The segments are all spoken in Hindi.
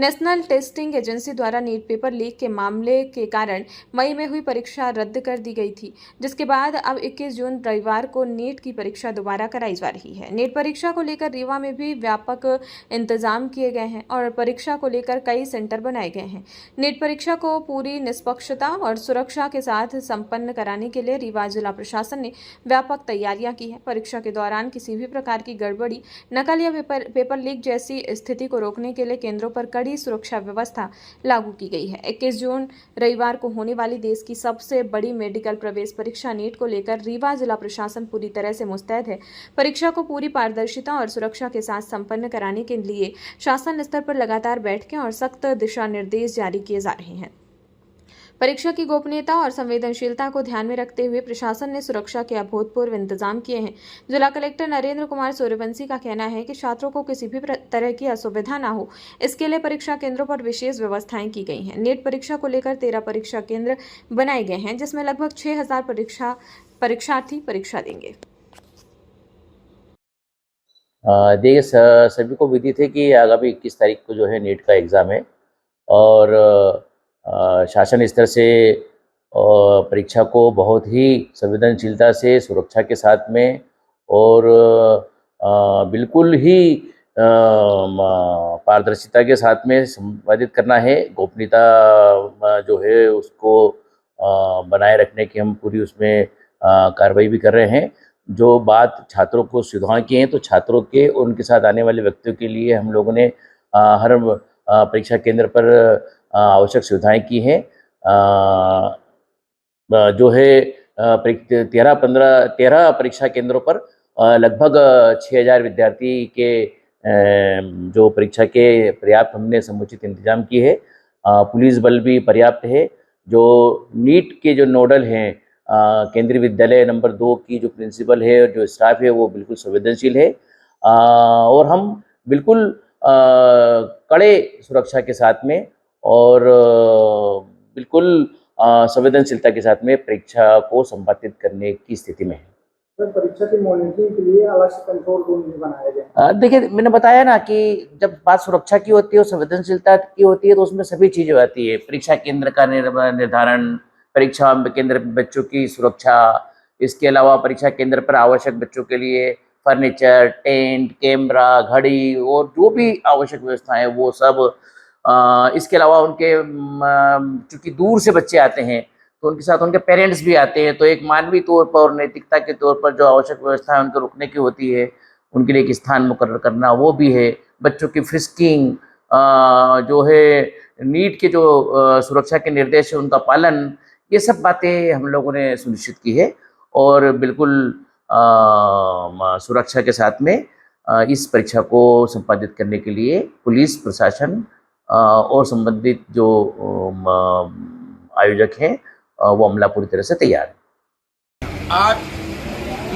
नेशनल टेस्टिंग एजेंसी द्वारा नीट पेपर लीक के मामले के कारण मई में हुई परीक्षा रद्द कर दी गई थी, जिसके बाद अब 21 जून रविवार को नीट की परीक्षा दोबारा कराई जा रही है। नीट परीक्षा को लेकर रीवा में भी व्यापक इंतजाम किए गए हैं और परीक्षा को लेकर कई सेंटर बनाए गए हैं। नीट परीक्षा को पूरी निष्पक्षता और सुरक्षा के साथ संपन्न कराने के लिए रीवा जिला प्रशासन ने व्यापक तैयारियां की हैं। परीक्षा के दौरान किसी भी प्रकार की गड़बड़ी, नकल या पेपर लीक जैसी स्थिति को रोकने के लिए केंद्रों पर कड़ी सुरक्षा व्यवस्था लागू की गई है। 21 जून रविवार को होने वाली देश की सबसे बड़ी मेडिकल प्रवेश परीक्षा नीट को लेकर रीवा जिला प्रशासन पूरी तरह से मुस्तैद है। परीक्षा को पूरी पारदर्शिता और सुरक्षा के साथ संपन्न कराने के लिए शासन स्तर पर लगातार बैठकें और सख्त दिशा निर्देश जारी किए जा रहे हैं। परीक्षा की गोपनीयता और संवेदनशीलता को ध्यान में रखते हुए प्रशासन ने सुरक्षा के अभूतपूर्व इंतजाम किए हैं। जिला कलेक्टर नरेंद्र कुमार सूर्यवंशी का कहना है कि छात्रों को किसी भी तरह की असुविधा न हो, इसके लिए परीक्षा केंद्रों पर विशेष व्यवस्थाएं की गई हैं। नीट परीक्षा को लेकर 13 परीक्षा केंद्र बनाए गए हैं, जिसमें लगभग 6000 परीक्षार्थी परीक्षा देंगे। देखिए, सभी को विदित है कि आगामी 21 तारीख को जो है नीट का एग्ज़ाम है और शासन स्तर से परीक्षा को बहुत ही संवेदनशीलता से, सुरक्षा के साथ में और बिल्कुल ही पारदर्शिता के साथ में संपादित करना है। गोपनीयता जो है उसको बनाए रखने की हम पूरी उसमें कार्रवाई भी कर रहे हैं। जो बात छात्रों को सुविधाएं की हैं, तो छात्रों के और उनके साथ आने वाले व्यक्तियों के लिए हम लोगों ने हर परीक्षा केंद्र पर आवश्यक सुविधाएं की हैं। जो है 13 परीक्षा केंद्रों पर लगभग 6000 विद्यार्थी के जो परीक्षा के पर्याप्त हमने समुचित इंतजाम किए है। पुलिस बल भी पर्याप्त है। जो नीट के जो नोडल हैं, केंद्रीय विद्यालय नंबर 2 की जो प्रिंसिपल है और जो स्टाफ है वो बिल्कुल संवेदनशील है और हम बिल्कुल कड़े सुरक्षा के साथ में और बिल्कुल संवेदनशीलता के साथ में परीक्षा को संपादित करने की स्थिति में है। सर, परीक्षा की मॉनिटरिंग के लिए अलग से कंट्रोल रूम भी बनाया गया। देखिए, मैंने बताया ना कि जब बात सुरक्षा की होती है और संवेदनशीलता की होती है तो उसमें सभी चीज़ें आती है। परीक्षा केंद्र का निर्धारण, परीक्षा केंद्र पर बच्चों की सुरक्षा, इसके अलावा परीक्षा केंद्र पर आवश्यक बच्चों के लिए फर्नीचर, टेंट, कैमरा, घड़ी और जो भी आवश्यक व्यवस्थाएं वो सब। इसके अलावा उनके चूँकि दूर से बच्चे आते हैं तो उनके साथ उनके पेरेंट्स भी आते हैं, तो एक मानवीय तौर पर और नैतिकता के तौर पर जो आवश्यक व्यवस्था है उनके रुकने की होती है, उनके लिए एक स्थान मुकर्रर करना वो भी है। बच्चों की फ्रिस्किंग जो है, नीट के जो सुरक्षा के निर्देश है उनका पालन, ये सब बातें हम लोगों ने सुनिश्चित की है और बिल्कुल सुरक्षा के साथ में इस परीक्षा को संपादित करने के लिए पुलिस प्रशासन और संबंधित जो आयोजक हैं वो अमला पूरी तरह से तैयार है। आज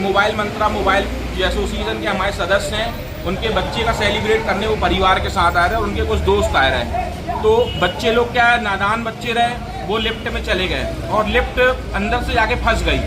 मोबाइल मंत्रा मोबाइल एसोसिएशन के हमारे सदस्य हैं, उनके बच्चे का सेलिब्रेट करने वो परिवार के साथ आए रहे और उनके कुछ दोस्त आए रहे। तो बच्चे लोग क्या है, नादान बच्चे रहे, वो लिफ्ट में चले गए और लिफ्ट अंदर से जाके फंस गई।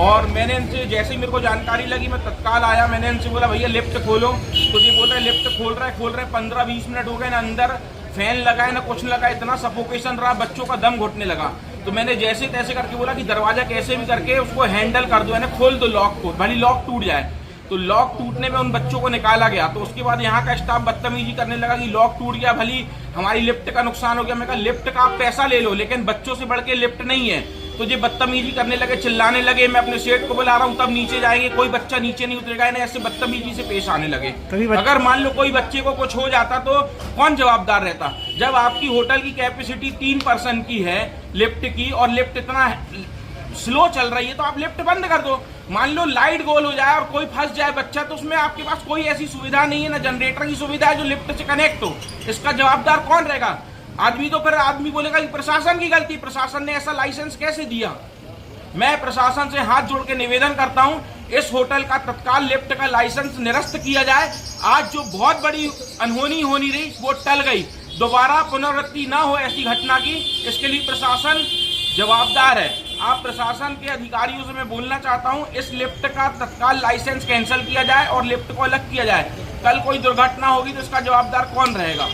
और मैंने इनसे जैसे ही मेरे को जानकारी लगी मैं तत्काल आया, मैंने इनसे बोला भैया लिफ्ट खोलो, तो ये बोल रहे लिफ्ट खोल रहे 15-20 मिनट हो गए ना, अंदर फैन लगाए ना कुछ लगा, इतना सफोकेशन रहा, बच्चों का दम घुटने लगा। तो मैंने जैसे तैसे करके बोला कि दरवाजा कैसे भी करके उसको हैंडल कर दो, यानी खोल दो लॉक को, भले लॉक टूट जाए। तो लॉक टूटने में उन बच्चों को निकाला गया। तो उसके बाद यहाँ का स्टाफ बदतमीजी करने लगा कि लॉक टूट गया, भली हमारी लिफ्ट का नुकसान हो गया। मैं कहा लिफ्ट का आप पैसा ले लो, लेकिन बच्चों से बढ़ के लिफ्ट नहीं है। तो ये बदतमीजी करने लगे, चिल्लाने लगे। मैं अपने सेठ को बुला रहा हूँ, तब नीचे जाएंगे, कोई बच्चा नीचे नहीं उतरेगा, इन्हें ऐसे बदतमीजी से पेश आने लगे। अगर मान लो कोई बच्चे को कुछ हो जाता तो कौन जवाबदार रहता? जब आपकी होटल की कैपेसिटी 3 पर्सन की है लिफ्ट की और लिफ्ट इतना स्लो चल रही है तो आप लिफ्ट बंद कर दो। मान लो लाइट गोल हो जाए और कोई फंस जाए बच्चा, तो उसमें आपके पास कोई ऐसी सुविधा नहीं है, ना जनरेटर की सुविधा है जो लिफ्ट से कनेक्ट हो। इसका जवाबदार कौन रहेगा? आदमी तो फिर आदमी बोलेगा कि प्रशासन की गलती, प्रशासन ने ऐसा लाइसेंस कैसे दिया? मैं प्रशासन से हाथ जोड़ के निवेदन करता हूं, इस होटल का तत्काल लिफ्ट का लाइसेंस निरस्त किया जाए। आज जो बहुत बड़ी अनहोनी होनी रही वो टल गई, दोबारा पुनरावृत्ति ना हो ऐसी घटना की, इसके लिए प्रशासन जवाबदार है। आप प्रशासन के अधिकारियों से मैं बोलना चाहता हूं, इस लिफ्ट का तत्काल लाइसेंस कैंसिल किया जाए और लिफ्ट को अलग किया जाए। कल कोई दुर्घटना होगी तो इसका जवाबदार कौन रहेगा?